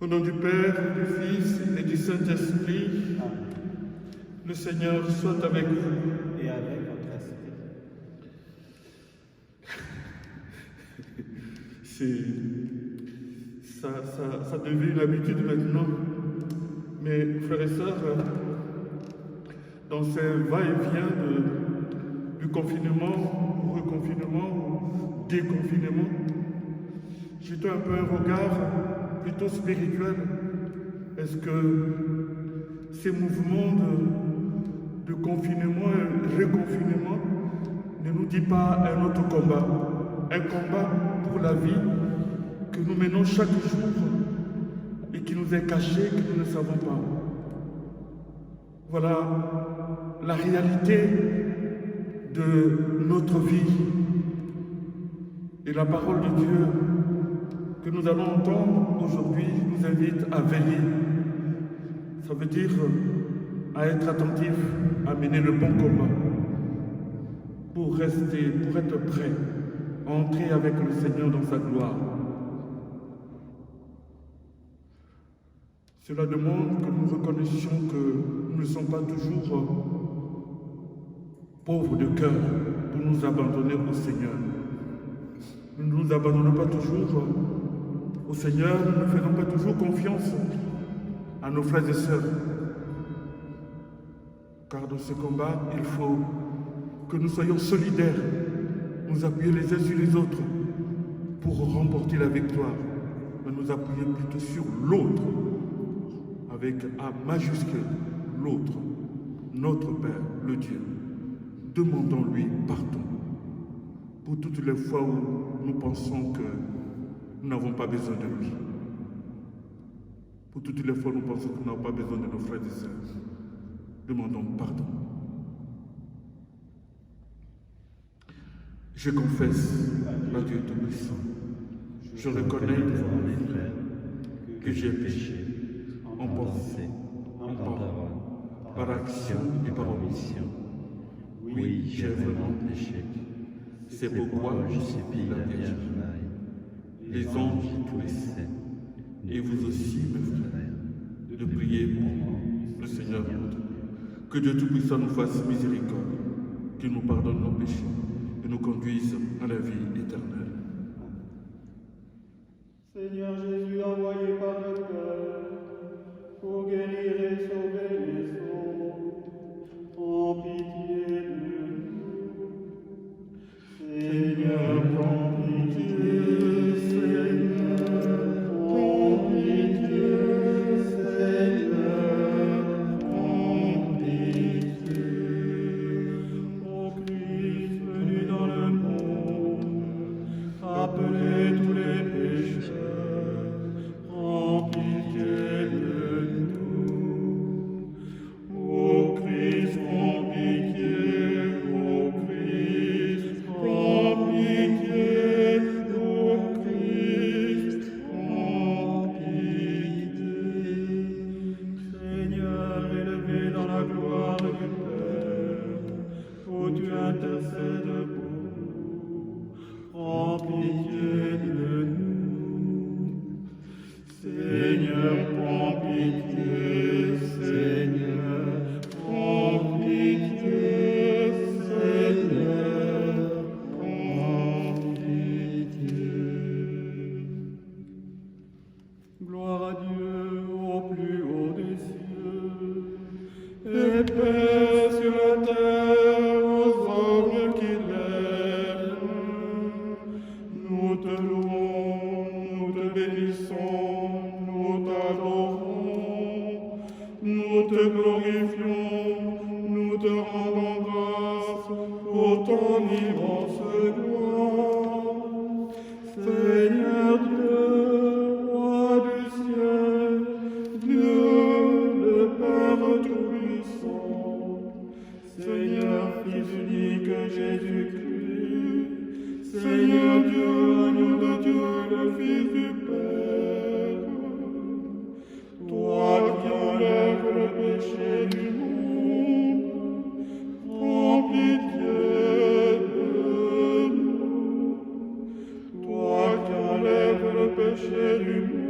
Au nom du Père, du Fils et du Saint-Esprit, le Seigneur soit avec vous. Et avec votre esprit. Ça devient une habitude maintenant. Mais frères et sœurs, dans ces va-et-vient du confinement, reconfinement, déconfinement, j'ai un peu un regard plutôt spirituel. Est-ce que ces mouvements de confinement et reconfinement ne nous dit pas un autre combat? Un combat pour la vie que nous menons chaque jour et qui nous est caché, que nous ne savons pas. Voilà la réalité de notre vie. Et la parole de Dieu que nous allons entendre aujourd'hui nous invite à veiller. Ça veut dire à être attentif, à mener le bon combat, pour être prêt à entrer avec le Seigneur dans sa gloire. Cela demande que nous reconnaissions que nous ne sommes pas toujours pauvres de cœur pour nous abandonner au Seigneur. Nous ne nous abandonnons pas toujours au Seigneur, nous ne faisons pas toujours confiance à nos frères et sœurs. Car dans ce combat, il faut que nous soyons solidaires, nous appuyer les uns sur les autres pour remporter la victoire, mais nous appuyer plutôt sur l'autre, avec A majuscule, l'autre, notre Père, le Dieu. Demandons-lui pardon pour toutes les fois où nous pensons que nous n'avons pas besoin de lui. Pour toutes les fois où nous pensons que nous n'avons pas besoin de nos frères et sœurs. Demandons pardon. Je confesse à Dieu Tout-Puissant. Je reconnais devant mes frères que j'ai péché en pensée, en parole, par action et par omission. Oui, j'ai vraiment péché. C'est pourquoi je supplie la Vierge Marie, les anges et tous les saints, et vous aussi, mes frères, de prier pour moi, le Seigneur notre Dieu. Que Dieu Tout-Puissant nous fasse miséricorde, qu'il nous pardonne nos péchés et nous conduise à la vie éternelle. Seigneur Jésus, envoyé par le cœur pour guérir et sauver les eaux, en pitié de nous. Seigneur, prends pitié, Seigneur, prends pitié, Seigneur, prends pitié. Ô Christ venu dans le monde, appelez tous les pécheurs, prends pitié de nous. Ô Christ, prends pitié, ô Christ, prends pitié, ô Christ, prends pitié. Seigneur, élevé dans la gloire du Père, ô Dieu intercède pour nous, prends pitié de nous. Seigneur, prends pitié, Seigneur, prends pitié, Seigneur, prends pitié. Gloire à Dieu au plus haut des cieux, et paix sur la terre aux hommes qui l'aiment. Nous te louons, nous te bénissons, nous t'adorons, nous te glorifions, nous te rendons grâce pour ton immense gloire. Seigneur Dieu, roi du ciel, Dieu le Père Tout-Puissant, Seigneur Fils unique Jésus-Christ, Seigneur Dieu, agneau de Dieu, le Fils du Père, toi qui enlèves le péché du monde, prends pitié de nous. Toi qui enlèves le péché du monde,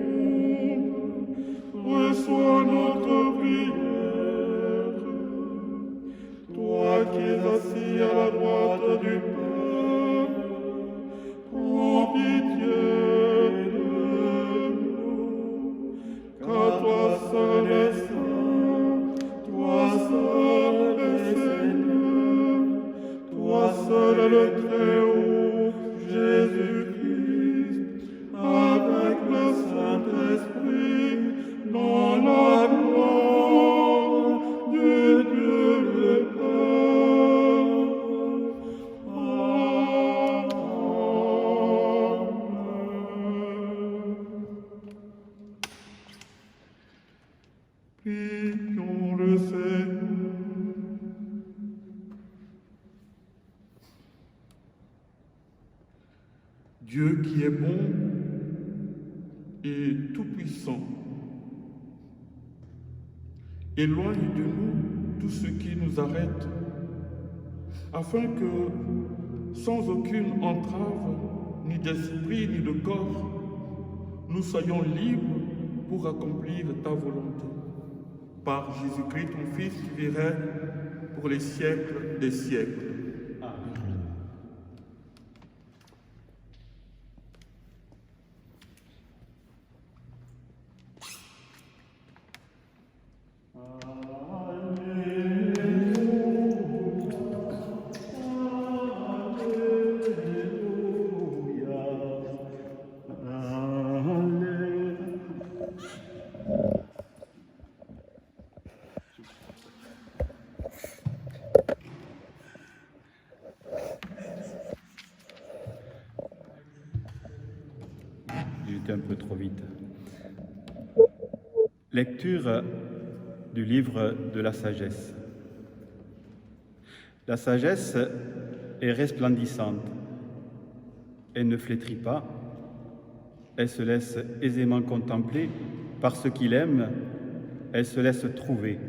Dieu qui est bon et tout-puissant, éloigne de nous tout ce qui nous arrête, afin que, sans aucune entrave, ni d'esprit ni de corps, nous soyons libres pour accomplir ta volonté. Par Jésus-Christ, ton Fils, qui vivrait pour les siècles des siècles. J'étais un peu trop vite. Lecture du livre de la sagesse. La sagesse est resplendissante. Elle ne flétrit pas. Elle se laisse aisément contempler par ceux qui l'aiment. Elle se laisse trouver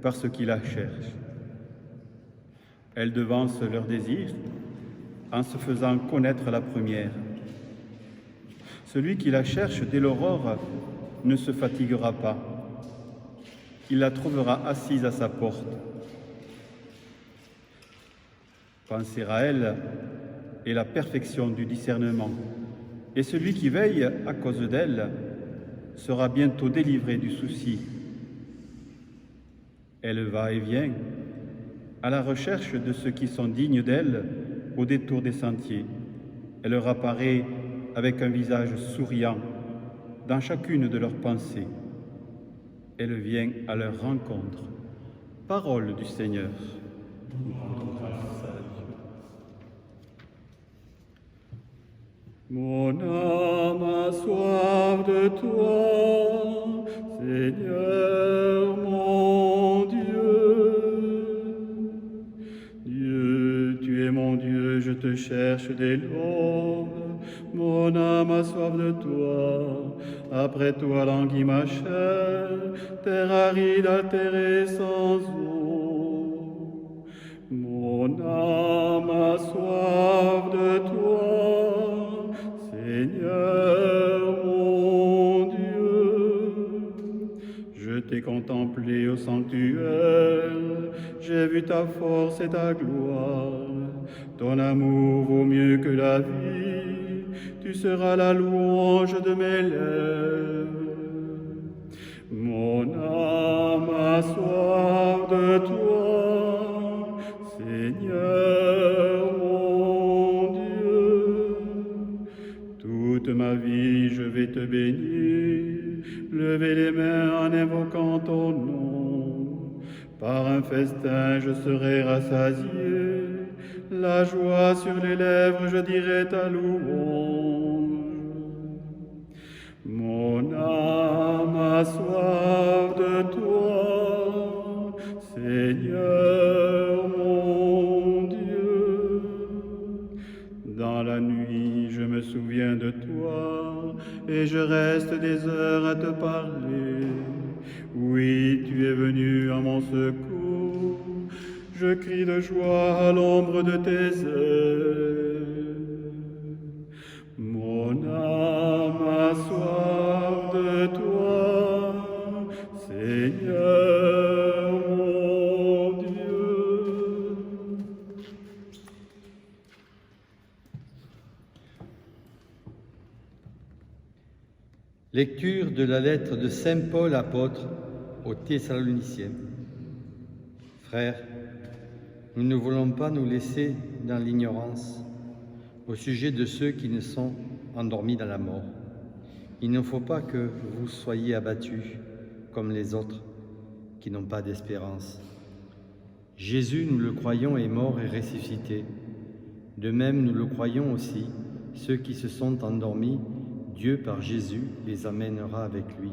par ceux qui la cherchent. Elle devance leurs désirs en se faisant connaître la première. Celui qui la cherche dès l'aurore ne se fatiguera pas. Il la trouvera assise à sa porte. Penser à elle est la perfection du discernement. Et celui qui veille à cause d'elle sera bientôt délivré du souci. Elle va et vient à la recherche de ceux qui sont dignes d'elle au détour des sentiers. Elle leur apparaît avec un visage souriant dans chacune de leurs pensées. Elle vient à leur rencontre. Parole du Seigneur. Mon âme a soif de toi, Seigneur mon Dieu. Dieu, tu es mon Dieu, je te cherche dès l'aube. Mon âme a soif de toi, après toi languit ma chair, terre aride, altérée sans eau. Mon âme a soif de toi, Seigneur mon Dieu. Je t'ai contemplé au sanctuaire, j'ai vu ta force et ta gloire. Ton amour vaut mieux que la vie, tu seras la louange de mes lèvres. Mon âme a soif de toi, Seigneur mon Dieu. Toute ma vie je vais te bénir, lever les mains en invoquant ton nom. Par un festin je serai rassasié, la joie sur les lèvres, je dirai ta louange. Mon âme a soif de toi, Seigneur mon Dieu. Dans la nuit, je me souviens de toi et je reste des heures à te parler. Oui, tu es venu à mon secours. Je crie de joie à l'ombre de tes ailes. Mon âme a soif de toi, Seigneur mon Dieu. Lecture de la lettre de Saint Paul apôtre aux Thessaloniciens. Frères, nous ne voulons pas nous laisser dans l'ignorance au sujet de ceux qui ne sont endormis dans la mort. Il ne faut pas que vous soyez abattus comme les autres qui n'ont pas d'espérance. Jésus, nous le croyons, est mort et ressuscité. De même, nous le croyons aussi, ceux qui se sont endormis, Dieu par Jésus les amènera avec lui.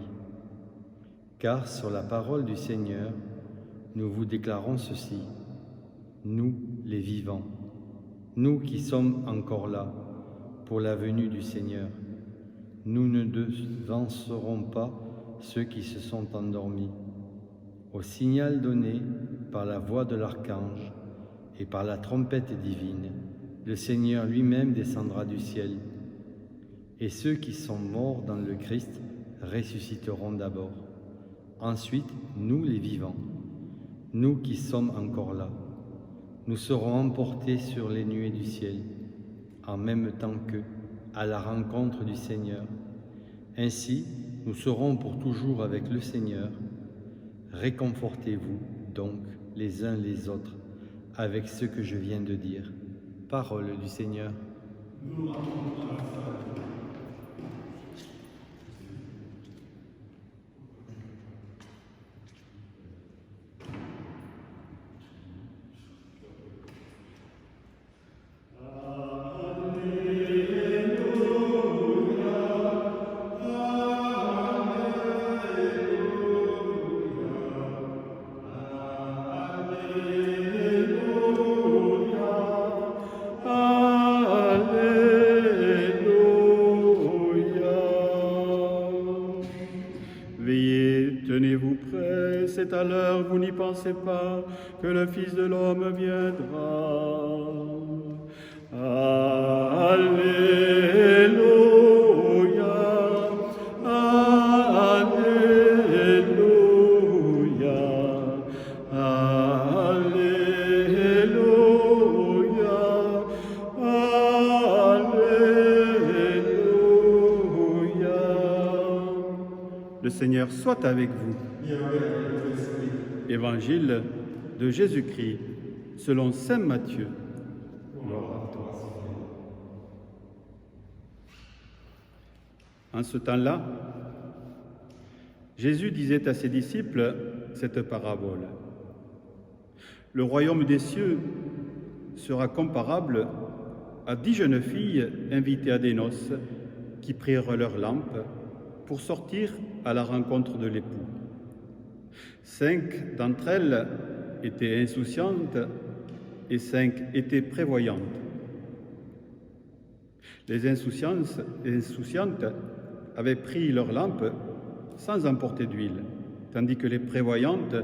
Car sur la parole du Seigneur, nous vous déclarons ceci, nous les vivants, nous qui sommes encore là, pour la venue du Seigneur. Nous ne devancerons pas ceux qui se sont endormis. Au signal donné par la voix de l'archange et par la trompette divine, le Seigneur lui-même descendra du ciel. Et ceux qui sont morts dans le Christ ressusciteront d'abord. Ensuite, nous les vivants, nous qui sommes encore là, nous serons emportés sur les nuées du ciel, en même temps qu'eux, à la rencontre du Seigneur. Ainsi, nous serons pour toujours avec le Seigneur. Réconfortez-vous donc les uns les autres avec ce que je viens de dire. Parole du Seigneur. C'est à l'heure, vous n'y pensez pas, que le Fils de l'homme viendra. Alléluia, Alléluia, Alléluia, Alléluia. Le Seigneur soit avec vous. Évangile de Jésus-Christ selon saint Matthieu. Gloire à toi, Seigneur. En ce temps-là, Jésus disait à ses disciples cette parabole. Le royaume des cieux sera comparable à 10 jeunes filles invitées à des noces qui prirent leurs lampes pour sortir à la rencontre de l'époux. 5 d'entre elles étaient insouciantes et 5 étaient prévoyantes. Les insouciantes avaient pris leurs lampes sans emporter d'huile, tandis que les prévoyantes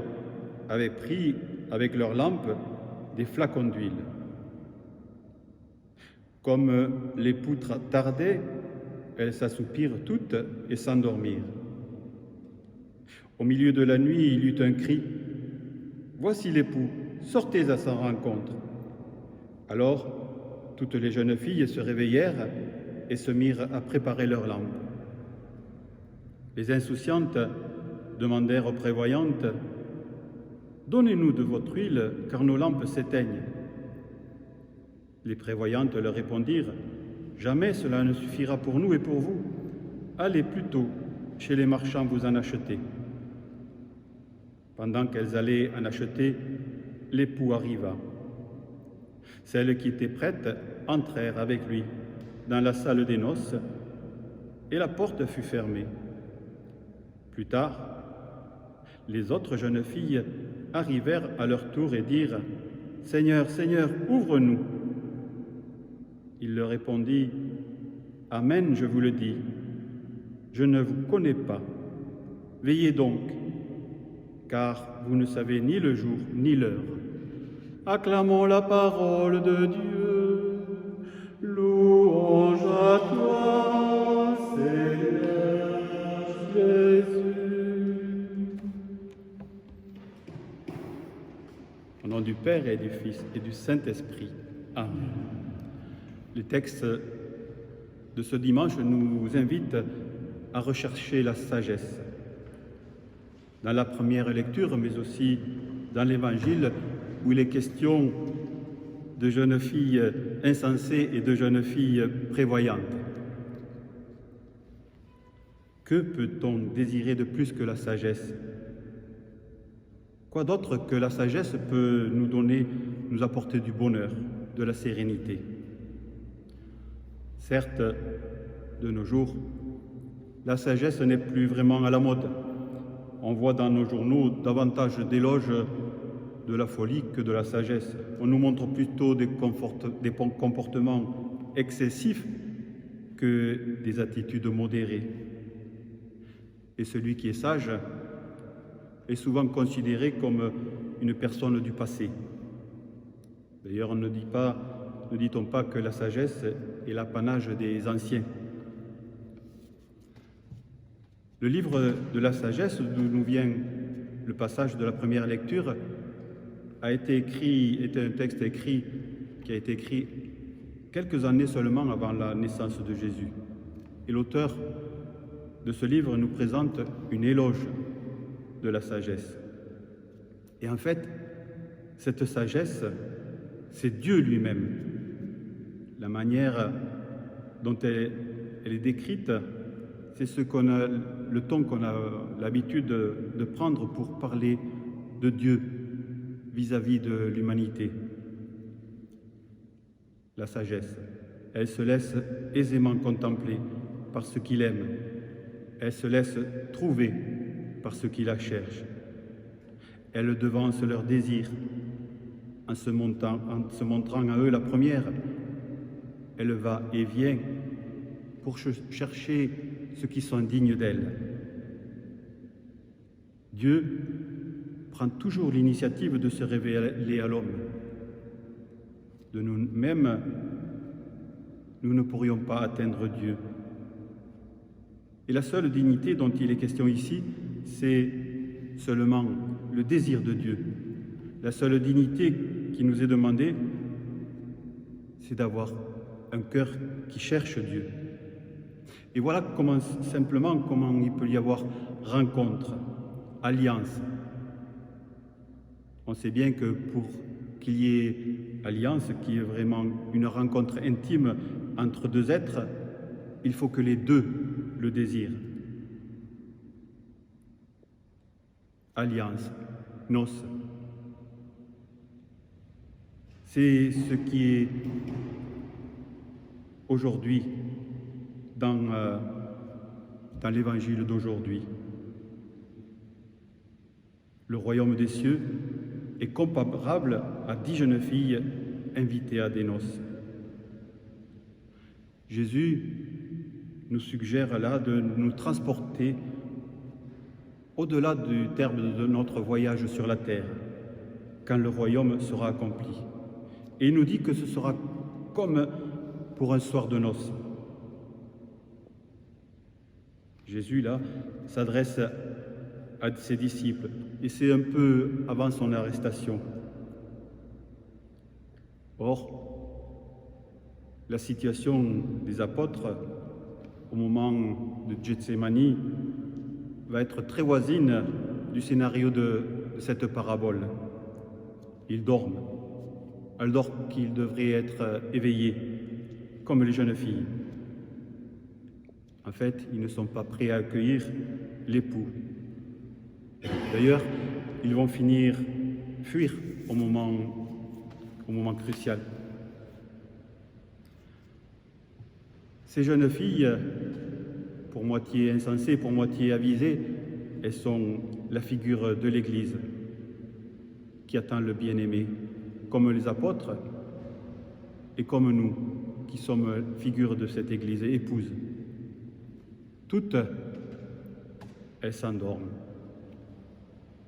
avaient pris avec leurs lampes des flacons d'huile. Comme l'époux tardait, elles s'assoupirent toutes et s'endormirent. Au milieu de la nuit, il y eut un cri. « Voici l'époux, sortez à sa rencontre !» Alors, toutes les jeunes filles se réveillèrent et se mirent à préparer leurs lampes. Les insouciantes demandèrent aux prévoyantes « Donnez-nous de votre huile, car nos lampes s'éteignent. » Les prévoyantes leur répondirent « Jamais cela ne suffira pour nous et pour vous. Allez plutôt chez les marchands vous en acheter. » Pendant qu'elles allaient en acheter, l'époux arriva. Celles qui étaient prêtes entrèrent avec lui dans la salle des noces et la porte fut fermée. Plus tard, les autres jeunes filles arrivèrent à leur tour et dirent « Seigneur, Seigneur, ouvre-nous !» Il leur répondit « Amen, je vous le dis, je ne vous connais pas. Veillez donc, car vous ne savez ni le jour ni l'heure. » Acclamons la parole de Dieu. Louange à toi, Seigneur Jésus. Au nom du Père et du Fils et du Saint-Esprit. Amen. Le texte de ce dimanche nous invite à rechercher la sagesse. Dans la première lecture, mais aussi dans l'Évangile, où il est question de jeunes filles insensées et de jeunes filles prévoyantes. Que peut-on désirer de plus que la sagesse? Quoi d'autre que la sagesse peut nous donner, nous apporter du bonheur, de la sérénité? Certes, de nos jours, la sagesse n'est plus vraiment à la mode. On voit dans nos journaux davantage d'éloges de la folie que de la sagesse. On nous montre plutôt des comportements excessifs que des attitudes modérées. Et celui qui est sage est souvent considéré comme une personne du passé. D'ailleurs, ne dit-on pas que la sagesse est l'apanage des anciens. Le livre de la sagesse, d'où nous vient le passage de la première lecture, était un texte qui a été écrit quelques années seulement avant la naissance de Jésus. Et l'auteur de ce livre nous présente une éloge de la sagesse. Et en fait, cette sagesse, c'est Dieu lui-même. La manière dont elle est décrite, c'est le ton qu'on a l'habitude de prendre pour parler de Dieu vis-à-vis de l'humanité. La sagesse, elle se laisse aisément contempler par ceux qui l'aiment. Elle se laisse trouver par ceux qui la cherchent. Elle devance leurs désirs en se montrant à eux la première. Elle va et vient pour chercher ceux qui sont dignes d'elle. Dieu prend toujours l'initiative de se révéler à l'homme. De nous-mêmes, nous ne pourrions pas atteindre Dieu. Et la seule dignité dont il est question ici, c'est seulement le désir de Dieu. La seule dignité qui nous est demandée, c'est d'avoir un cœur qui cherche Dieu. Et voilà simplement comment il peut y avoir rencontre, alliance. On sait bien que pour qu'il y ait alliance, qu'il y ait vraiment une rencontre intime entre deux êtres, il faut que les deux le désirent. Alliance, noces. C'est ce qui est aujourd'hui dans l'évangile d'aujourd'hui. Le royaume des cieux est comparable à 10 jeunes filles invitées à des noces. Jésus nous suggère là de nous transporter au-delà du terme de notre voyage sur la terre, quand le royaume sera accompli. Et il nous dit que ce sera comme pour un soir de noces. Jésus, là, s'adresse à ses disciples, et c'est un peu avant son arrestation. Or, la situation des apôtres au moment de Gethsémani va être très voisine du scénario de cette parabole. Ils dorment, alors qu'ils devraient être éveillés, comme les jeunes filles. En fait, ils ne sont pas prêts à accueillir l'époux. D'ailleurs, ils vont fuir au moment crucial. Ces jeunes filles, pour moitié insensées, pour moitié avisées, elles sont la figure de l'Église qui attend le bien-aimé, comme les apôtres et comme nous, qui sommes figures de cette Église, épouses. Toutes, elles s'endorment,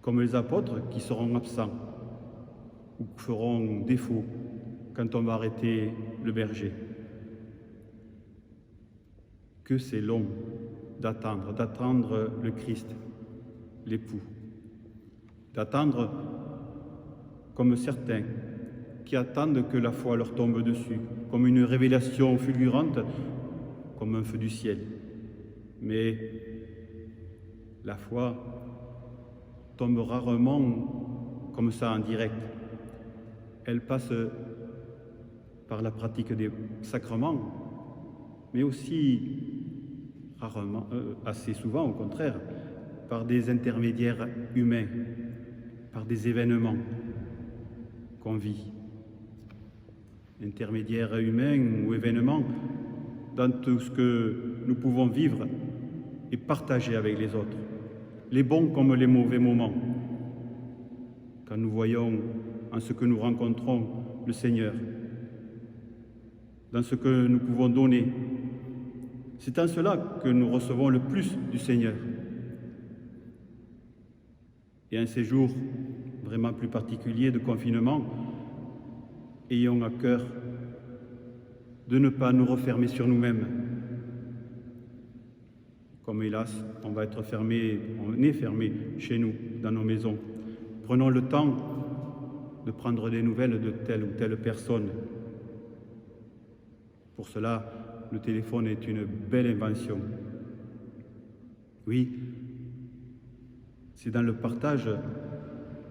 comme les apôtres qui seront absents ou feront défaut quand on va arrêter le berger. Que c'est long d'attendre le Christ, l'époux, d'attendre comme certains qui attendent que la foi leur tombe dessus, comme une révélation fulgurante, comme un feu du ciel. Mais la foi tombe rarement comme ça en direct. Elle passe par la pratique des sacrements, mais aussi rarement, assez souvent au contraire, par des intermédiaires humains, par des événements qu'on vit. Intermédiaires humains ou événements dans tout ce que nous pouvons vivre et partager avec les autres, les bons comme les mauvais moments, quand nous voyons en ce que nous rencontrons le Seigneur, dans ce que nous pouvons donner C'est en cela que nous recevons le plus du Seigneur. Et un séjour vraiment plus particulier de confinement, ayons à cœur de ne pas nous refermer sur nous-mêmes. Comme hélas, on est fermé chez nous, dans nos maisons. Prenons le temps de prendre des nouvelles de telle ou telle personne. Pour cela, le téléphone est une belle invention. Oui, c'est dans le partage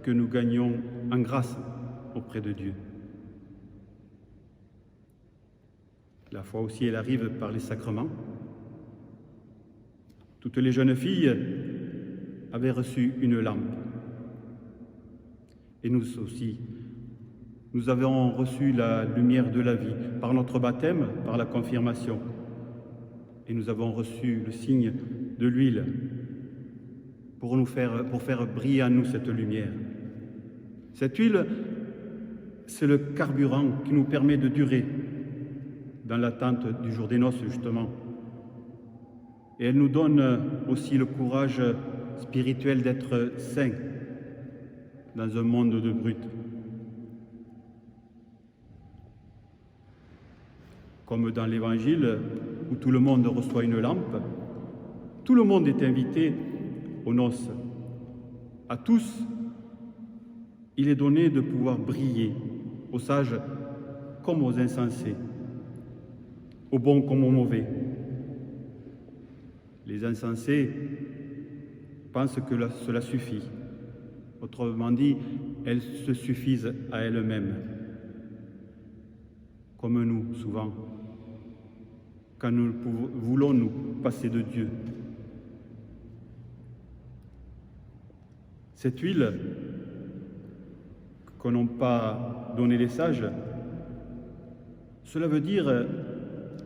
que nous gagnons en grâce auprès de Dieu. La foi aussi, elle arrive par les sacrements. Toutes les jeunes filles avaient reçu une lampe. Et nous aussi, nous avons reçu la lumière de la vie par notre baptême, par la confirmation. Et nous avons reçu le signe de l'huile pour faire briller en nous cette lumière. Cette huile, c'est le carburant qui nous permet de durer dans l'attente du jour des noces, justement. Et elle nous donne aussi le courage spirituel d'être saints dans un monde de brutes. Comme dans l'Évangile, où tout le monde reçoit une lampe, tout le monde est invité aux noces. À tous, il est donné de pouvoir briller, aux sages comme aux insensés, aux bons comme aux mauvais. Les insensés pensent que cela suffit. Autrement dit, elles se suffisent à elles-mêmes. Comme nous, souvent, quand nous voulons nous passer de Dieu. Cette huile que n'ont pas donné les sages, cela veut dire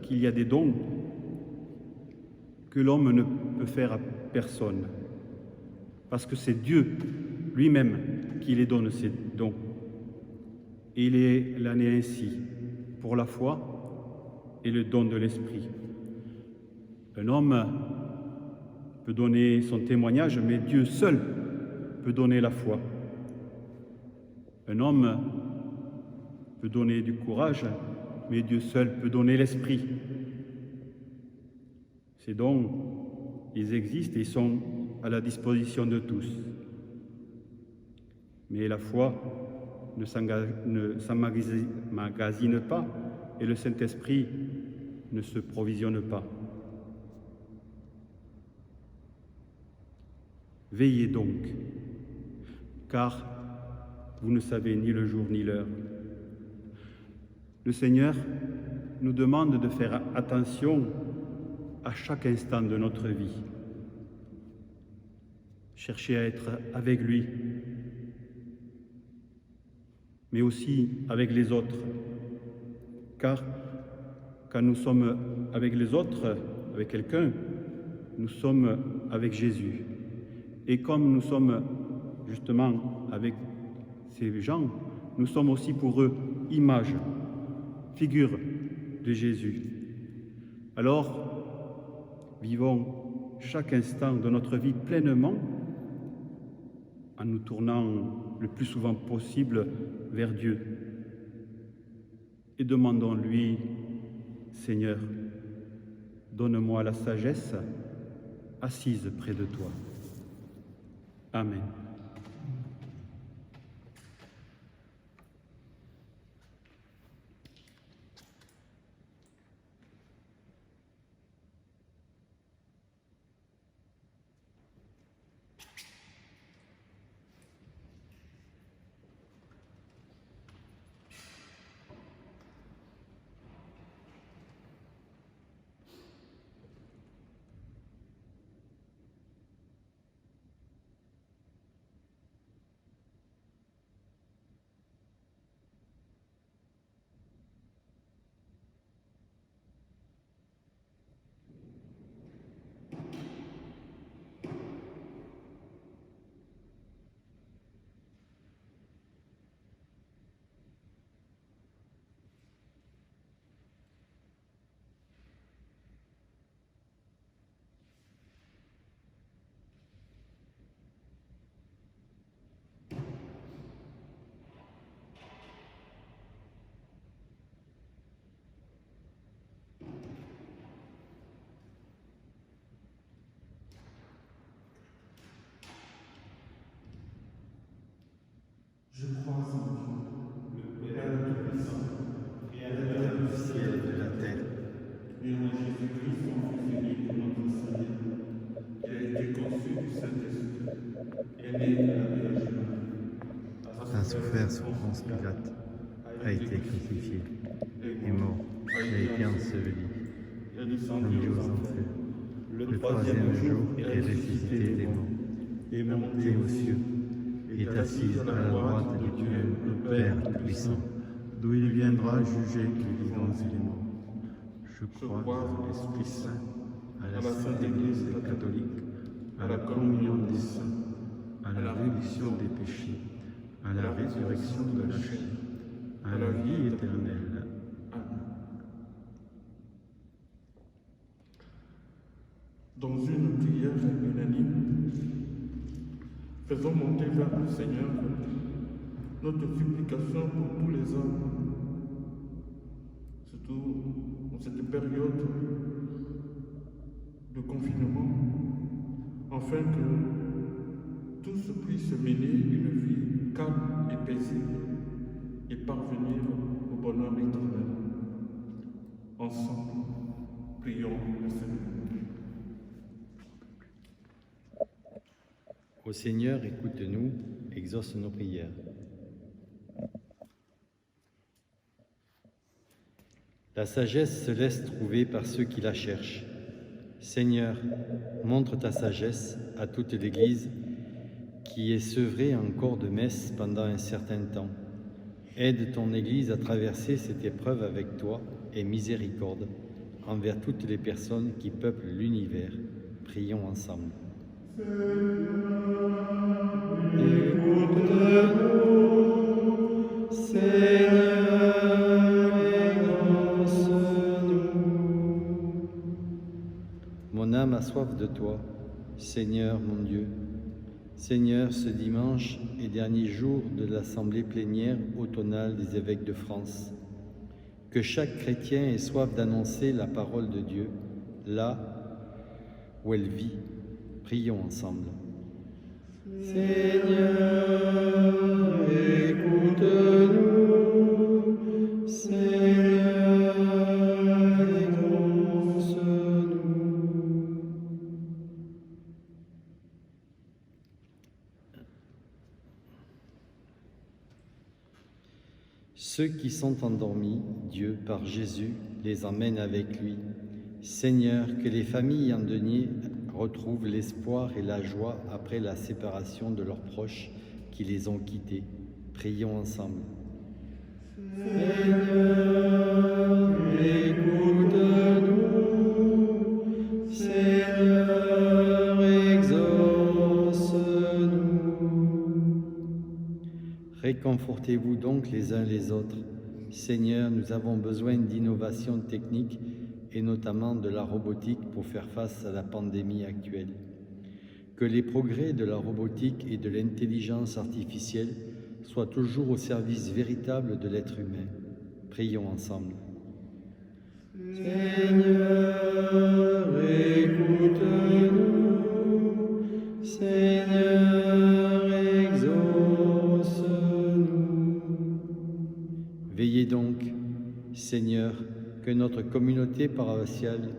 qu'il y a des dons que l'homme ne peut faire à personne, parce que c'est Dieu lui-même qui les donne, ces dons. Et il en est ainsi pour la foi et le don de l'esprit. Un homme peut donner son témoignage, mais Dieu seul peut donner la foi. Un homme peut donner du courage, mais Dieu seul peut donner l'esprit. Ces dons, ils existent et sont à la disposition de tous. Mais la foi ne s'emmagasine pas et le Saint-Esprit ne se provisionne pas. Veillez donc, car vous ne savez ni le jour ni l'heure. Le Seigneur nous demande de faire attention à chaque instant de notre vie. Chercher à être avec lui, mais aussi avec les autres. Car quand nous sommes avec les autres, avec quelqu'un, nous sommes avec Jésus. Et comme nous sommes justement avec ces gens, nous sommes aussi pour eux image, figure de Jésus. Alors, vivons chaque instant de notre vie pleinement en nous tournant le plus souvent possible vers Dieu et demandons-lui, Seigneur, donne-moi la sagesse assise près de toi. Amen. faire sous Ponce Pilate, a été crucifié, est mort, et a été enseveli, est descendu aux enfers. Le troisième jour est ressuscité des morts, est monté aux cieux, est assis à la droite de Dieu, le Père Tout-Puissant, d'où il viendra juger les vivants et les morts. Je crois en l'Esprit Saint, à la Sainte Église catholique, à la communion des saints, à la rémission des péchés, à la résurrection de la chair, à la vie éternelle. Amen. Dans une prière unanime, faisons monter vers le Seigneur notre supplication pour tous les hommes, surtout en cette période de confinement, afin que tous puissent mener une vie calme et paisible et parvenir au bonheur éternel. Ensemble, prions le Seigneur. Ô Seigneur, écoute-nous, exauce nos prières. La sagesse se laisse trouver par ceux qui la cherchent. Seigneur, montre ta sagesse à toute l'Église qui est sevrée encore de messe pendant un certain temps. Aide ton Église à traverser cette épreuve avec toi et miséricorde envers toutes les personnes qui peuplent l'univers. Prions ensemble. Écoute-nous, Seigneur, exauce-nous. Mon âme a soif de toi, Seigneur mon Dieu. Seigneur, ce dimanche et dernier jour de l'Assemblée plénière automnale des évêques de France, que chaque chrétien ait soif d'annoncer la parole de Dieu, là où elle vit. Prions ensemble. Seigneur, écoute-nous, Seigneur, exauce-nous. Ceux qui sont endormis, Dieu, par Jésus, les emmène avec lui. Seigneur, que les familles endeuillées retrouvent l'espoir et la joie après la séparation de leurs proches qui les ont quittés. Prions ensemble. Seigneur, écoute-nous, Seigneur, exauce-nous. Réconfortez-vous donc les uns les autres. Seigneur, nous avons besoin d'innovations techniques et notamment de la robotique pour faire face à la pandémie actuelle. Que les progrès de la robotique et de l'intelligence artificielle soient toujours au service véritable de l'être humain. Prions ensemble. Seigneur, écoute-nous, Seigneur, exauce-nous. Veillez donc, Seigneur, que notre communauté paroissiale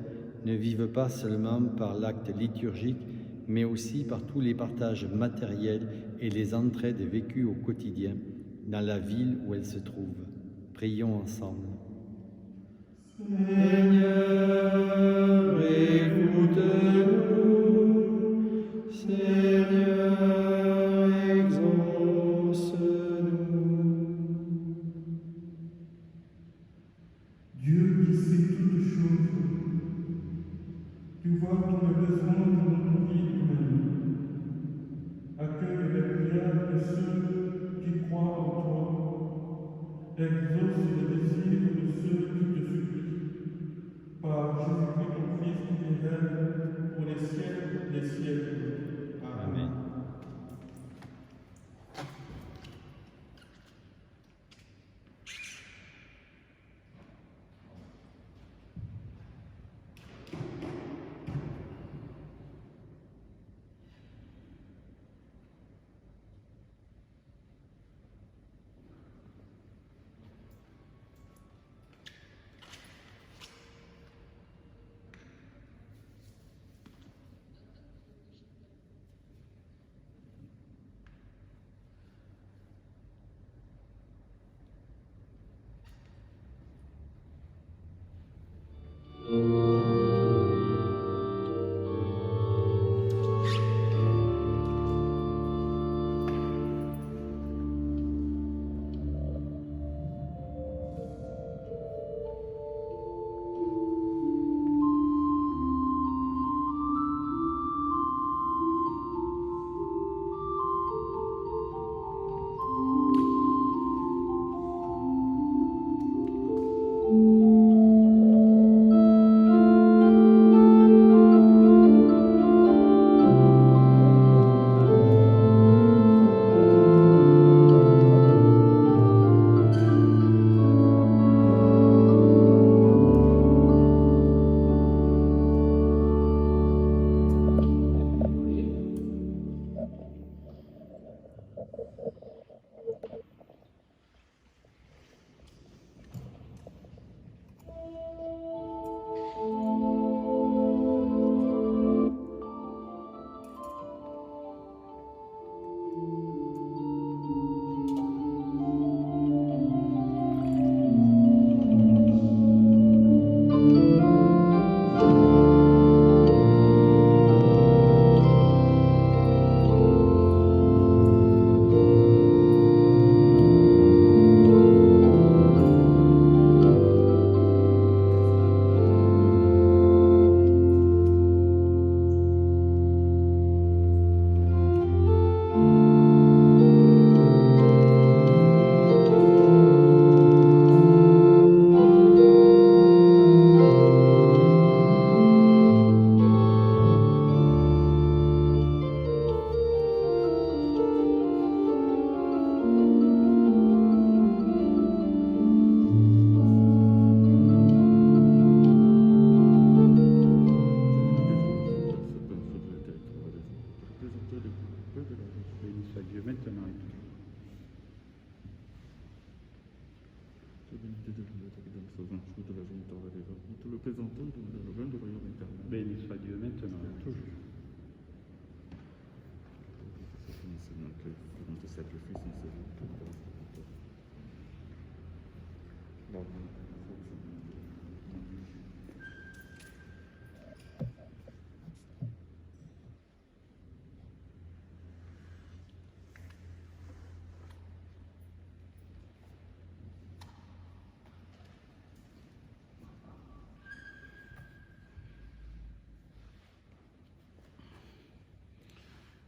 ne vive pas seulement par l'acte liturgique, mais aussi par tous les partages matériels et les entraides vécues au quotidien dans la ville où elle se trouve. Prions ensemble. Seigneur, écoute-nous, Seigneur, exauce-nous. Dieu qui sait toutes choses, tu vois tous les besoins de notre vie humaine. Accueille les prières de ceux qui croient en toi. Exauce les désirs de ceux qui te supplient. Par Jésus-Christ, ton Fils, qui règne pour les siècles des siècles. Amen. béni soit Dieu maintenant et toujours.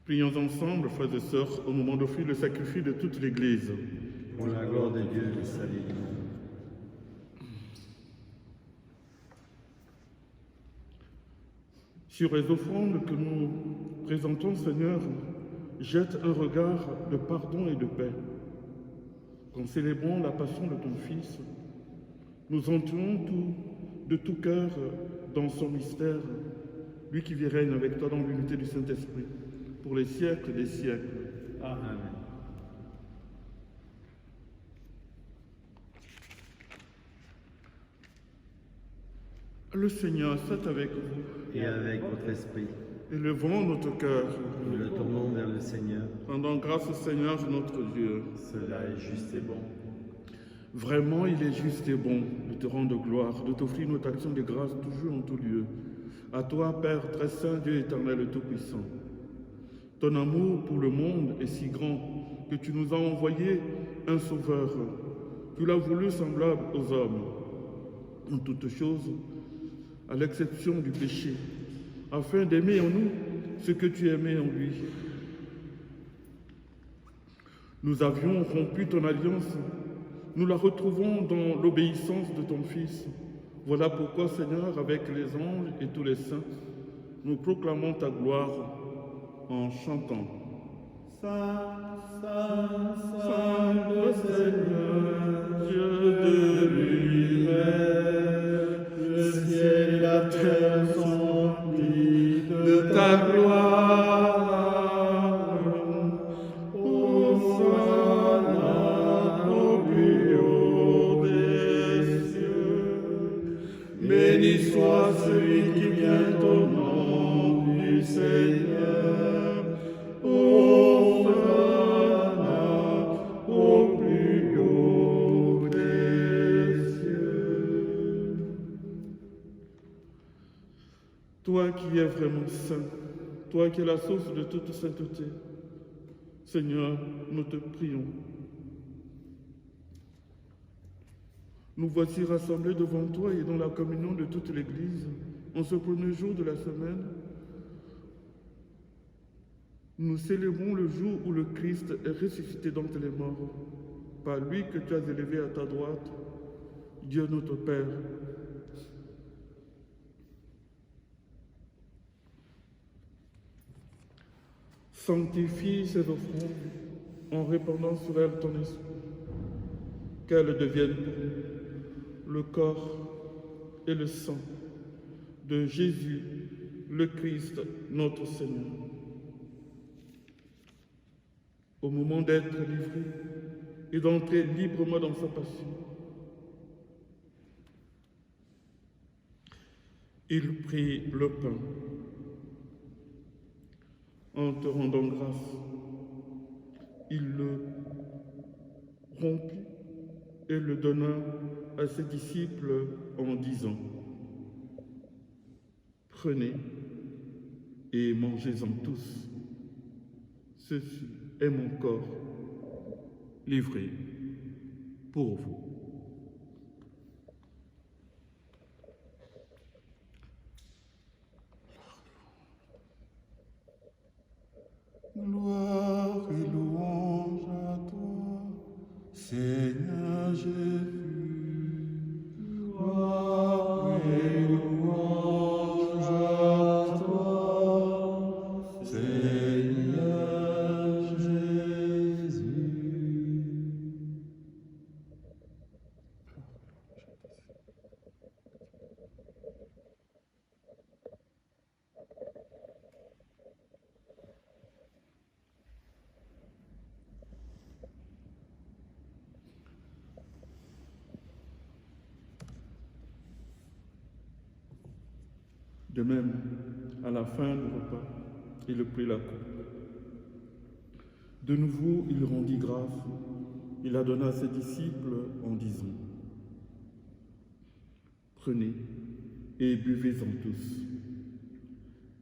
Prions ensemble, frères et sœurs, au moment d'offrir le sacrifice de toute l'Église. Pour la gloire de Dieu, le salut du monde. Sur les offrandes que nous présentons, Seigneur, jette un regard de pardon et de paix. Qu'en célébrant la passion de ton Fils, nous entrons de tout cœur dans son mystère, lui qui vit règne avec toi dans l'unité du Saint-Esprit, pour les siècles des siècles. Amen. Le Seigneur soit avec vous. Et avec votre esprit, Élevons notre cœur. nous le tournons vers le Seigneur. Rendons grâce au Seigneur notre Dieu. Cela est juste et bon. Vraiment, il est juste et bon de te rendre gloire, de t'offrir notre action de grâce toujours en tout lieu. À toi, Père très saint, Dieu éternel et tout-puissant. Ton amour pour le monde est si grand que tu nous as envoyé un sauveur. Tu l'as voulu semblable aux hommes, en toutes choses, à l'exception du péché, afin d'aimer en nous ce que tu aimais en lui. Nous avions rompu ton alliance, nous la retrouvons dans l'obéissance de ton Fils. Voilà pourquoi, Seigneur, avec les anges et tous les saints, nous proclamons ta gloire en chantant. Saint, Saint, Saint, le Seigneur, Dieu de l'univers, le ciel et la terre sont remplis de ta gloire. Hosanna au plus haut des cieux. Béni soit celui qui vient au nom du Seigneur. Hosanna au plus haut des cieux. Toi qui es vraiment saint, toi qui es la source de toute sainteté, Seigneur, nous te prions. Nous voici rassemblés devant toi et dans la communion de toute l'Église, en ce premier jour de la semaine. Nous célébrons le jour où le Christ est ressuscité d'entre les morts, par lui que tu as élevé à ta droite, Dieu notre Père. Sanctifie ces offrandes en répandant sur elles ton esprit, qu'elles deviennent pour nous le corps et le sang de Jésus, le Christ, notre Seigneur. Au moment d'être livré et d'entrer librement dans sa passion, il prit le pain. En te rendant grâce, il le rompit et le donna à ses disciples en disant: prenez et mangez-en tous. Ceci est mon corps livré pour vous. Gloire et louange à toi, Seigneur Jésus. Gloire et louange à toi, Seigneur Jésus. De même, à la fin du repas, il prit la coupe. De nouveau, il rendit grâce. Il la donna à ses disciples en disant: Prenez et buvez-en tous,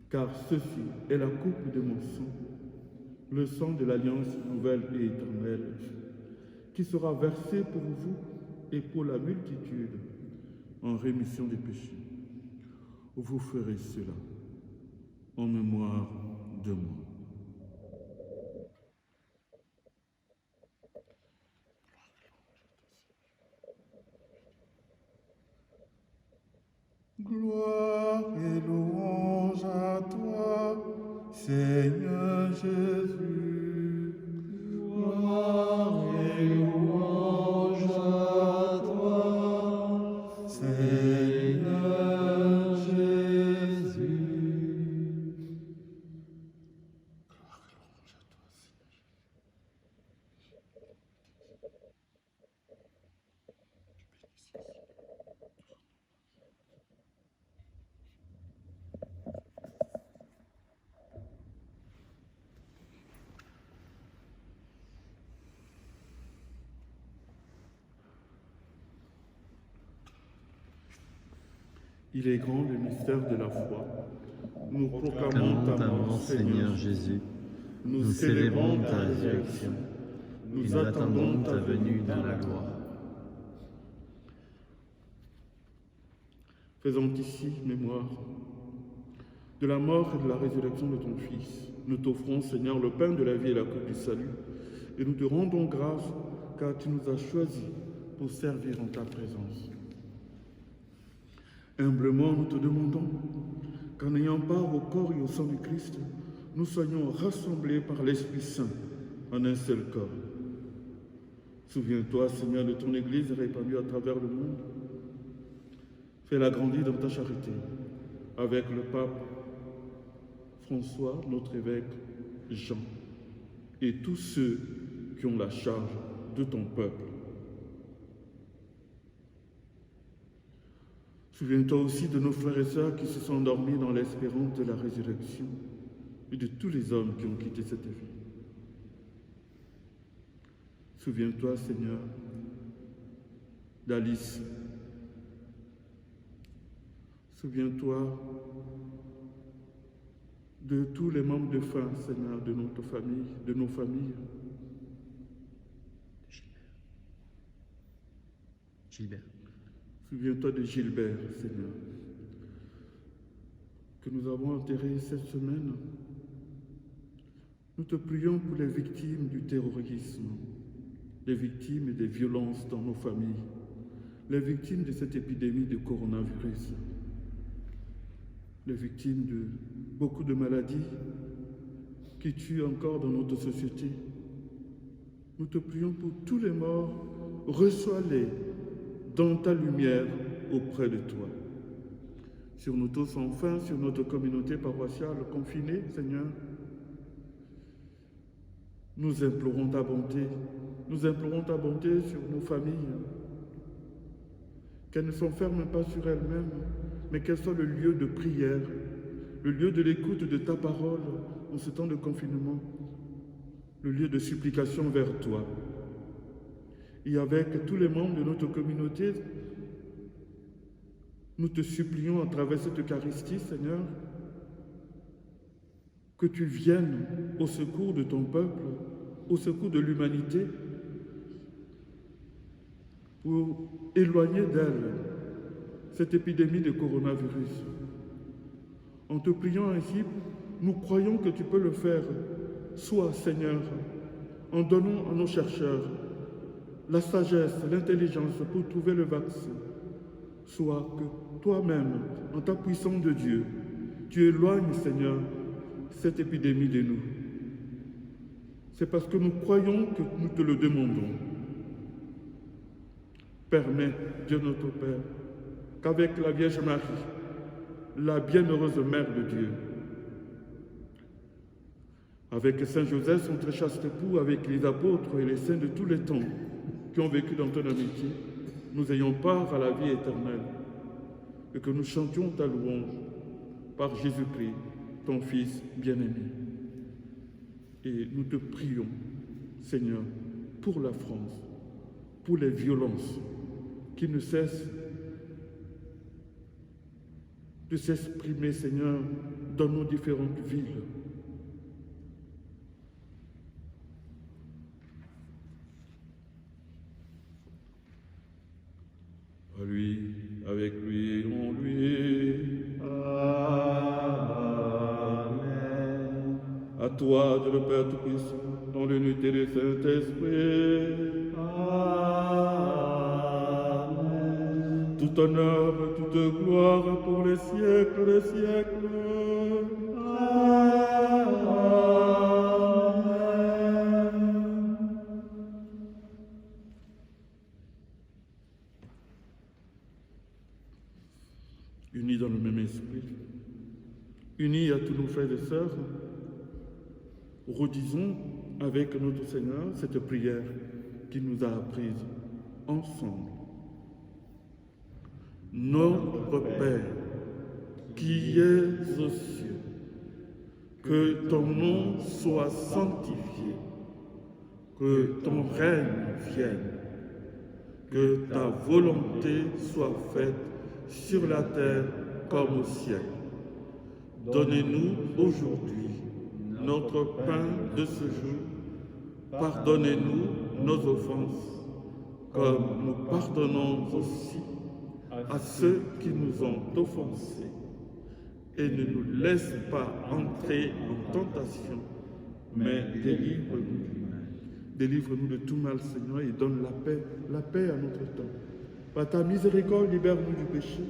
car ceci est la coupe de mon sang, le sang de l'alliance nouvelle et éternelle, qui sera versé pour vous et pour la multitude en rémission des péchés. Vous ferez cela en mémoire de moi. Gloire et louange à toi, Seigneur Jésus. Gloire et louange à toi, Seigneur Jésus. Gloire et louange à toi, Seigneur. Il est grand le mystère de la foi. Nous proclamons Proclamons ta ta mort, mort, Seigneur Jésus. Nous Nous célébrons célébrons ta ta résurrection. résurrection. Nous Nous attendons ta venue dans la gloire. Faisons ici mémoire de la mort et de la résurrection de ton Fils. Nous t'offrons, Seigneur, le pain de la vie et la coupe du salut, et nous te rendons grâce car tu nous as choisis pour servir en ta présence. Humblement, nous te demandons qu'en ayant part au corps et au sang du Christ, nous soyons rassemblés par l'Esprit Saint en un seul corps. Souviens-toi, Seigneur, de ton Église répandue à travers le monde. Fais-la grandir dans ta charité, avec le pape François, notre évêque Jean, et tous ceux qui ont la charge de ton peuple. Souviens-toi aussi de nos frères et sœurs qui se sont endormis dans l'espérance de la résurrection et de tous les hommes qui ont quitté cette vie. Souviens-toi, Seigneur, d'Alice. Souviens-toi de tous les membres de fin, Seigneur, de notre famille, de nos familles. Gilbert. Souviens-toi de Gilbert, Seigneur, que nous avons enterré cette semaine. Nous te prions pour les victimes du terrorisme, les victimes des violences dans nos familles, les victimes de cette épidémie de coronavirus, les victimes de beaucoup de maladies qui tuent encore dans notre société. Nous te prions pour tous les morts, reçois-les dans ta lumière auprès de toi. Sur nous tous enfin, sur notre communauté paroissiale confinée, Seigneur, nous implorons ta bonté. Nous implorons ta bonté sur nos familles. Qu'elles ne s'enferment pas sur elles-mêmes, mais qu'elles soient le lieu de prière, le lieu de l'écoute de ta parole en ce temps de confinement, le lieu de supplication vers toi. Et avec tous les membres de notre communauté, nous te supplions à travers cette Eucharistie, Seigneur, que tu viennes au secours de ton peuple, au secours de l'humanité, pour éloigner d'elle cette épidémie de coronavirus. En te priant ainsi, nous croyons que tu peux le faire. Sois, Seigneur, en donnant à nos chercheurs la sagesse, l'intelligence pour trouver le vaccin. Soit que toi-même, en ta puissance de Dieu, tu éloignes, Seigneur, cette épidémie de nous. C'est parce que nous croyons que nous te le demandons. Permets, Dieu notre Père, qu'avec la Vierge Marie, la bienheureuse Mère de Dieu, avec Saint Joseph, son très chaste époux, avec les apôtres et les saints de tous les temps qui ont vécu dans ton amitié, nous ayons part à la vie éternelle et que nous chantions ta louange par Jésus-Christ, ton Fils bien-aimé. Et nous te prions, Seigneur, pour la France, pour les violences qui ne cessent de s'exprimer, Seigneur, dans nos différentes villes. À lui, avec lui et en lui. Amen. À toi, Dieu le Père Tout-Puissant, dans l'unité du Saint-Esprit. Amen. Tout honneur, toute gloire pour les siècles des siècles. Amen. Unis dans le même esprit, unis à tous nos frères et sœurs, redisons avec notre Seigneur cette prière qu'il nous a apprise ensemble. Notre Père, qui es aux cieux, que ton nom soit sanctifié, que ton règne vienne, que ta volonté soit faite sur la terre comme au ciel. Donnez-nous aujourd'hui notre pain de ce jour. Pardonnez-nous nos offenses, comme nous pardonnons aussi à ceux qui nous ont offensés. Et ne nous laisse pas entrer en tentation, mais délivre-nous du mal. Délivre-nous de tout mal, Seigneur, et donne la paix à notre temps. Par ta miséricorde, libère-nous du péché.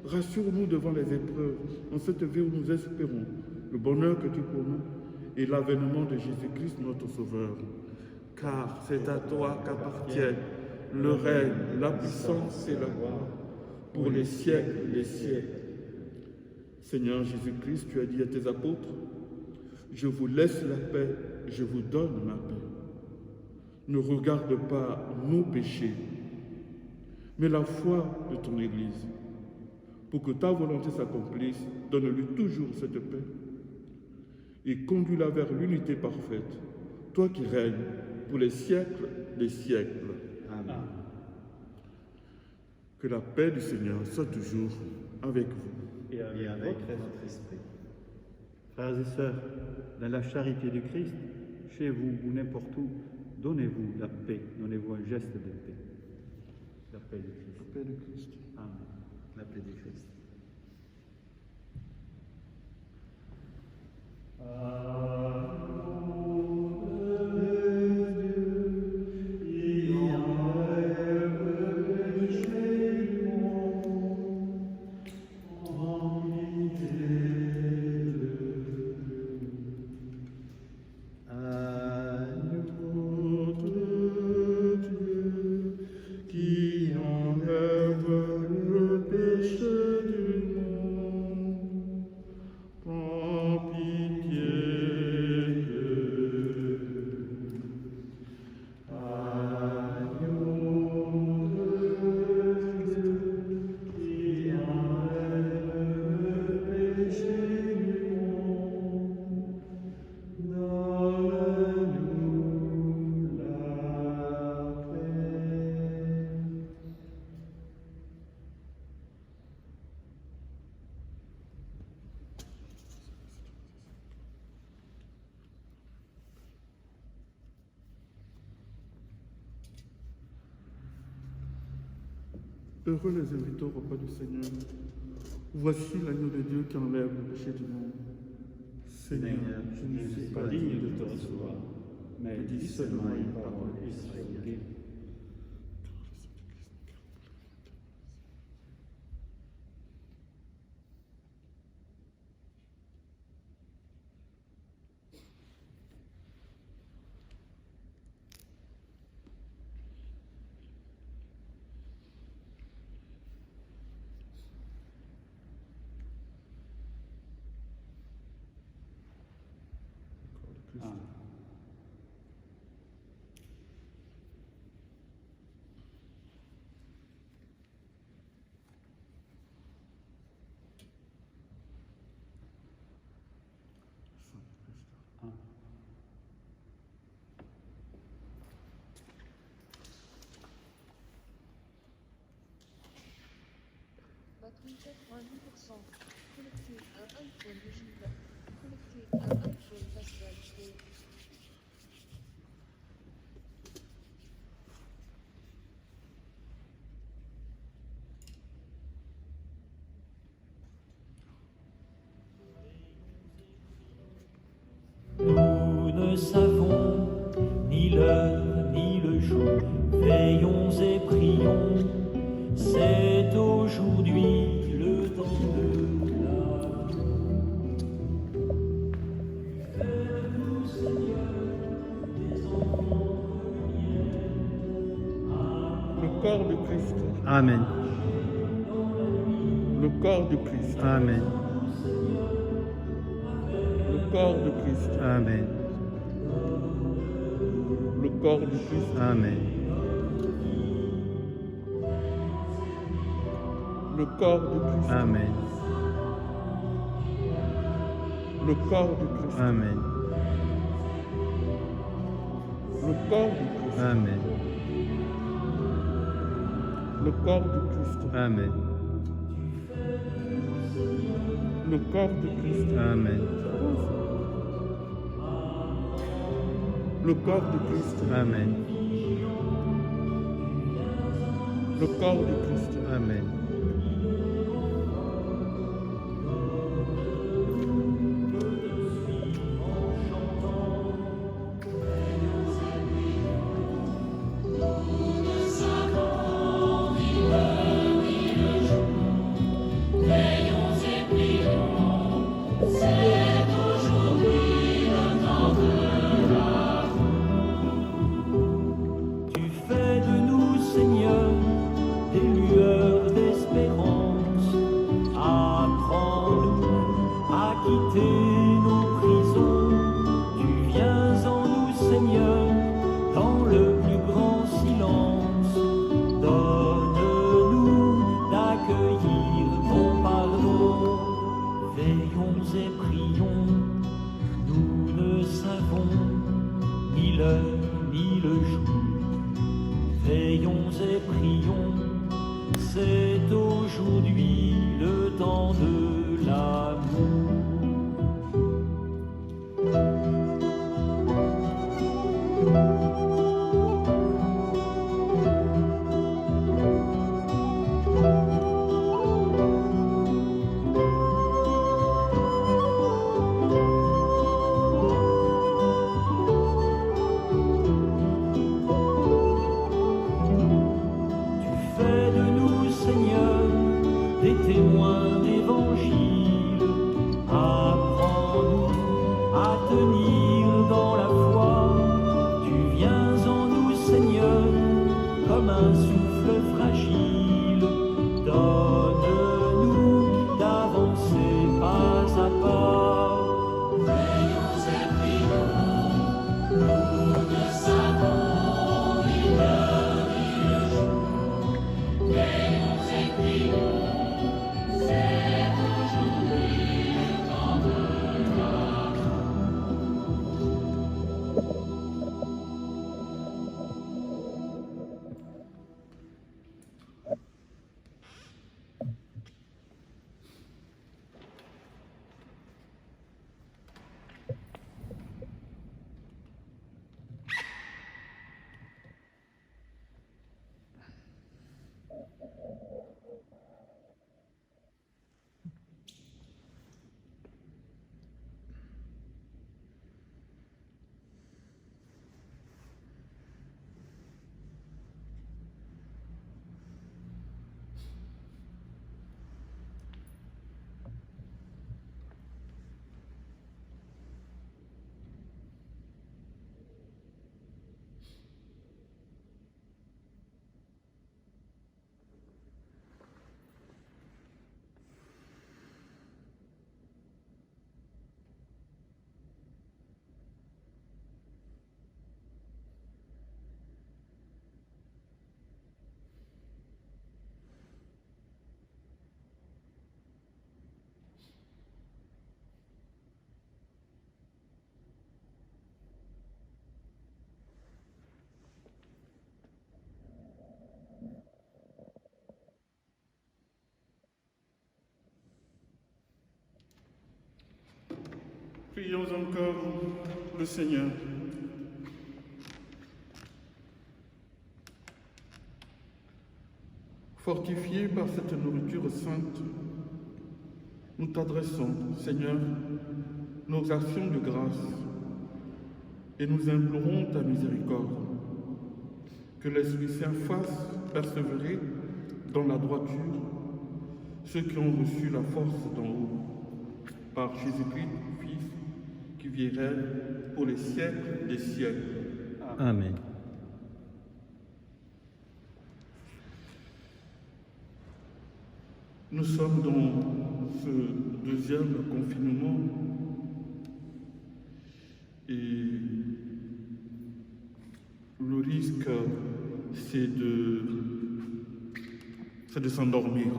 Rassure-nous devant les épreuves, en cette vie où nous espérons le bonheur que tu promets et l'avènement de Jésus-Christ, notre Sauveur. Car c'est à toi qu'appartiennent le règne, la puissance et la gloire, pour les siècles des siècles. Seigneur Jésus-Christ, tu as dit à tes apôtres, « Je vous laisse la paix, je vous donne ma paix. Ne regarde pas nos péchés, mais la foi de ton Église. Pour que ta volonté s'accomplisse, donne-lui toujours cette paix et conduis-la vers l'unité parfaite, toi qui règnes pour les siècles des siècles. Amen. Que la paix du Seigneur soit toujours avec vous. Et avec votre esprit. Frères et sœurs, dans la charité du Christ, chez vous ou n'importe où, donnez-vous la paix, donnez-vous un geste de paix. La paix du Christ. La paix du Christ. Amen. La paix du Christ. Qui enlève le péché du monde, prends pitié Heureux les invités au repas du Seigneur. Voici l'agneau de Dieu qui enlève le péché du monde. Seigneur, je ne suis pas digne de te recevoir, mais dis seulement une parole et serai guéri. Connecté à 100%. Connecté à iPhone Vigile. Connecté à iPhone Pascal Pro. Nous ne savons ni l'heure ni le jour, veillons et prions, c'est aujourd'hui le temps de l'amour. Fais-nous, Seigneur, des enfants de lumière, Le corps de Christ. Amen. Le corps de Christ. Amen. Le corps de Christ. Amen. Le corps de Christ. Amen. Le corps de Christ. Amen. Le corps de Christ. Amen. Le corps de Christ. Amen. Le corps de Christ. Amen. Le corps de Christ. Amen. Le corps de Christ. Amen. Le corps de Christ. Amen. Tu fais de nous, Seigneur, des lueurs d'espérance. Apprends-nous à quitter nos prisons. Tu viens en nous, Seigneur, dans le plus grand silence. Donne-nous d'accueillir ton pardon. Veillons et prions, nous ne savons ni l'heure ni le jour. Veillons et prions, c'est aujourd'hui le temps de l'amour. Prions encore le Seigneur. Fortifiés par cette nourriture sainte, nous t'adressons, Seigneur, nos actions de grâce et nous implorons ta miséricorde. Que l'Esprit Saint fasse persévérer dans la droiture ceux qui ont reçu la force d'en haut, par Jésus-Christ, Fils, qui vit et règne pour les siècles des siècles. Amen. Nous sommes dans ce deuxième confinement et le risque, c'est de s'endormir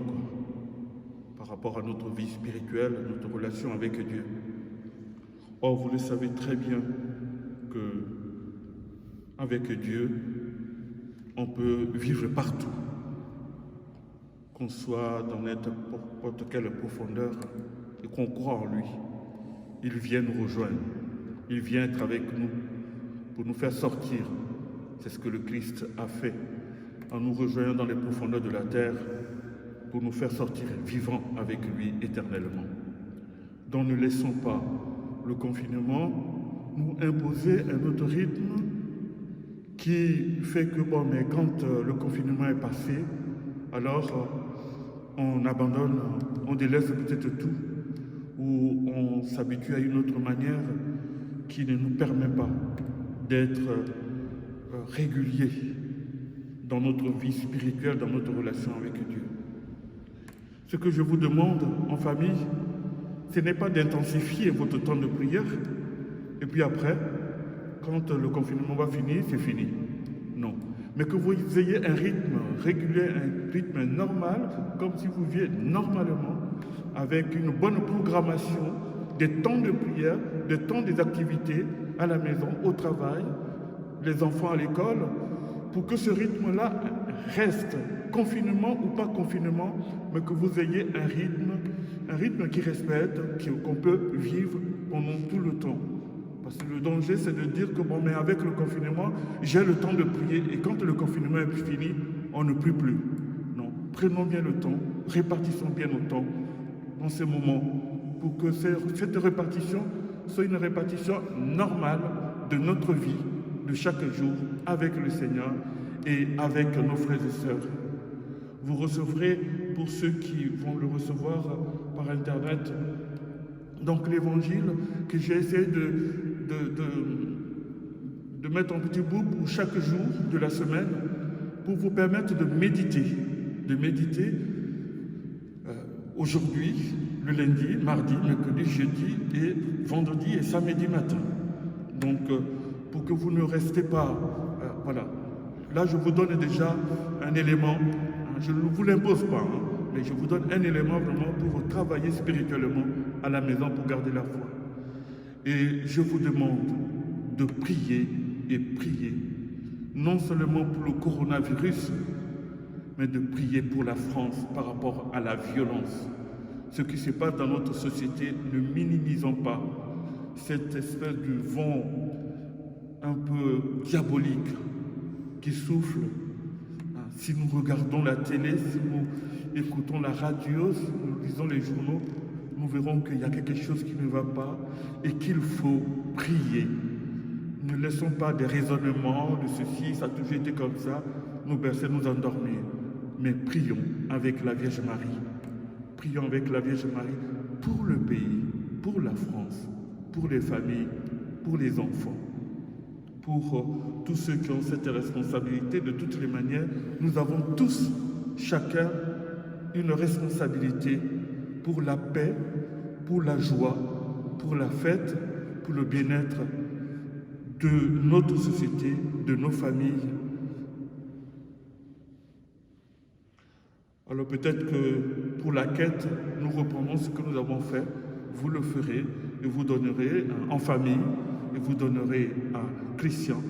par rapport à notre vie spirituelle, à notre relation avec Dieu. Or, vous le savez très bien que avec Dieu, on peut vivre partout, qu'on soit dans n'importe quelle profondeur et qu'on croit en lui. Il vient nous rejoindre, il vient être avec nous pour nous faire sortir. C'est ce que le Christ a fait en nous rejoignant dans les profondeurs de la terre pour nous faire sortir vivants avec lui éternellement. Donc ne laissons pas le confinement nous imposer un autre rythme qui fait que, mais quand le confinement est passé, alors on abandonne, on délaisse peut-être tout, ou on s'habitue à une autre manière qui ne nous permet pas d'être réguliers dans notre vie spirituelle, dans notre relation avec Dieu. Ce que je vous demande en famille, ce n'est pas d'intensifier votre temps de prière, et puis après, quand le confinement va finir, c'est fini. Non. Mais que vous ayez un rythme régulier, un rythme normal, comme si vous viviez normalement, avec une bonne programmation des temps de prière, des temps des activités à la maison, au travail, les enfants à l'école, pour que ce rythme-là reste, confinement ou pas confinement, mais que vous ayez un rythme qui respecte, qu'on peut vivre pendant tout le temps. Parce que le danger, c'est de dire que mais avec le confinement, j'ai le temps de prier, et quand le confinement est fini, on ne prie plus. Non, prenons bien le temps, répartissons bien nos temps dans ces moments, pour que cette répartition soit une répartition normale de notre vie, de chaque jour, avec le Seigneur et avec nos frères et sœurs. Vous recevrez, pour ceux qui vont le recevoir par Internet, donc l'évangile que j'ai essayé de mettre en petit bout pour chaque jour de la semaine, pour vous permettre de méditer aujourd'hui, le lundi, mardi, mercredi, jeudi et vendredi et samedi matin. Donc, pour que vous ne restez pas, voilà. Là, je vous donne déjà un élément, je ne vous l'impose pas, mais je vous donne un élément vraiment pour travailler spirituellement à la maison pour garder la foi. Et je vous demande de prier et prier, non seulement pour le coronavirus, mais de prier pour la France par rapport à la violence. Ce qui se passe dans notre société, ne minimisons pas cette espèce de vent un peu diabolique qui souffle. Si nous regardons la télé, si nous écoutons la radio, si nous lisons les journaux, nous verrons qu'il y a quelque chose qui ne va pas et qu'il faut prier. Ne laissons pas des raisonnements de ceci, ça a toujours été comme ça, nous bercer, nous endormir. Mais prions avec la Vierge Marie. Prions avec la Vierge Marie pour le pays, pour la France, pour les familles, pour les enfants, pour tous ceux qui ont cette responsabilité. De toutes les manières, nous avons tous, chacun, une responsabilité pour la paix, pour la joie, pour la fête, pour le bien-être de notre société, de nos familles. Alors peut-être que pour la quête, nous reprendrons ce que nous avons fait, vous le ferez et vous donnerez en famille, et vous donnerez à Christian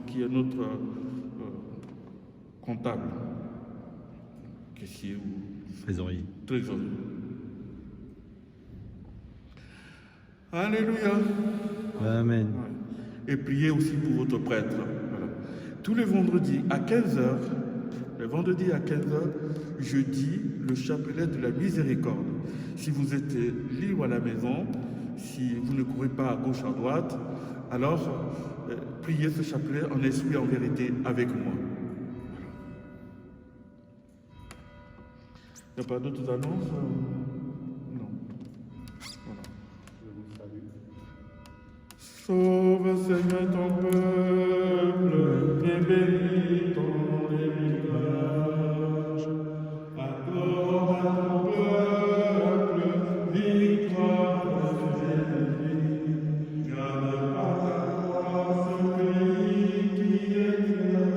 qui est notre comptable, caissier ou Trésorier. Alléluia. Amen. Et priez aussi pour votre prêtre. Voilà. Tous les vendredis à 15h, je dis le chapelet de la miséricorde. Si vous êtes libre à la maison, si vous ne courez pas à gauche, à droite, alors priez ce chapelet en esprit et en vérité avec moi. Il n'y a pas d'autres annonces? Non. Voilà. Je vous salue. Sauve, Seigneur, ton peuple, et bénis ton héritage. Accorde à ton peuple victoire sur Jésus. Garde par ta croix ce pays qui est tien.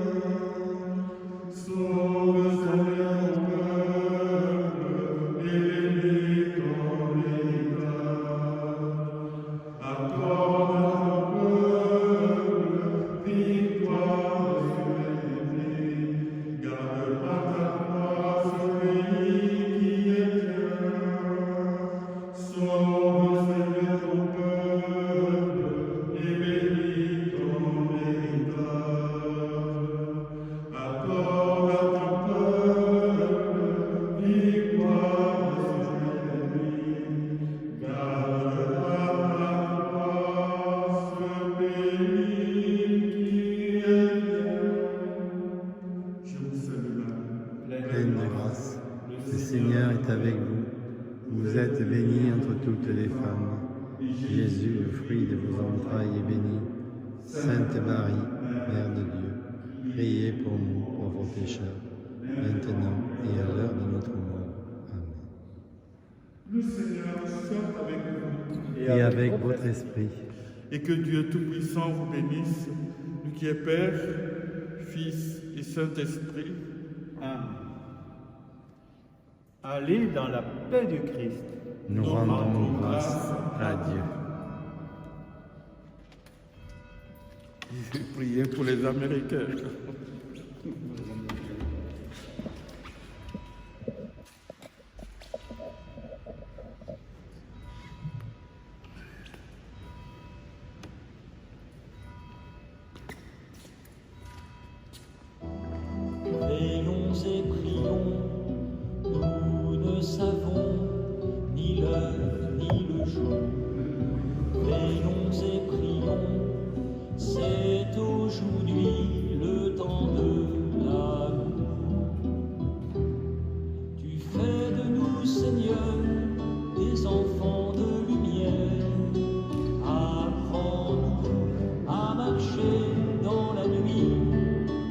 Sauve, Seigneur, ton peuple, et bénis ton héritage. Accorde à ton peuple victoire sur Jésus. Garde par ta croix ce pays qui est tien. Sauve, Seigneur, ton peuple, et bénis ton héritage. Accorde à ton peuple victoire sur Jésus. Garde par ta croix ce pays qui est tien. Je vous salue, Marie, Pleine de grâce, le Seigneur est avec vous. Vous êtes bénie entre toutes les femmes. Jésus, le fruit de vos entrailles, est béni. Sainte Marie, Mère de Dieu, priez pour nous pauvres pécheurs, maintenant et à l'heure de notre mort. Amen. le Seigneur soit avec vous. Et avec votre esprit, Et que Dieu Tout-Puissant vous bénisse, lui qui est Père, Fils et Saint-Esprit. Amen. Allez dans la paix du Christ. nous rendons grâce à Dieu. J'ai prié pour les Américains. Veillons et prions, nous ne savons ni l'heure ni le jour. Veillons et prions, c'est aujourd'hui le temps de l'amour. Tu fais de nous, Seigneur, des enfants de lumière. Apprends-nous à marcher dans la nuit.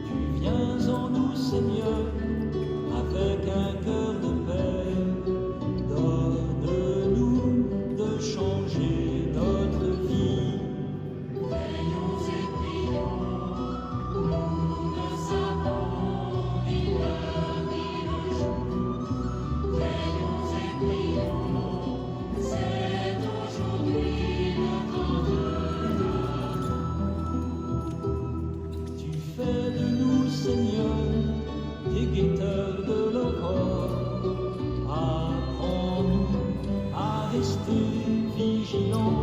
Tu viens en nous, Seigneur, avec un cœur de paix. Donne-nous de changer notre vie. Veillons et prions, nous ne savons ni l'heure ni le jour. Veillons et prions, c'est aujourd'hui le temps de l'amour. Tu fais de nous, Seigneur, des guetteurs de l'aurore. Apprends-nous à rester vigilants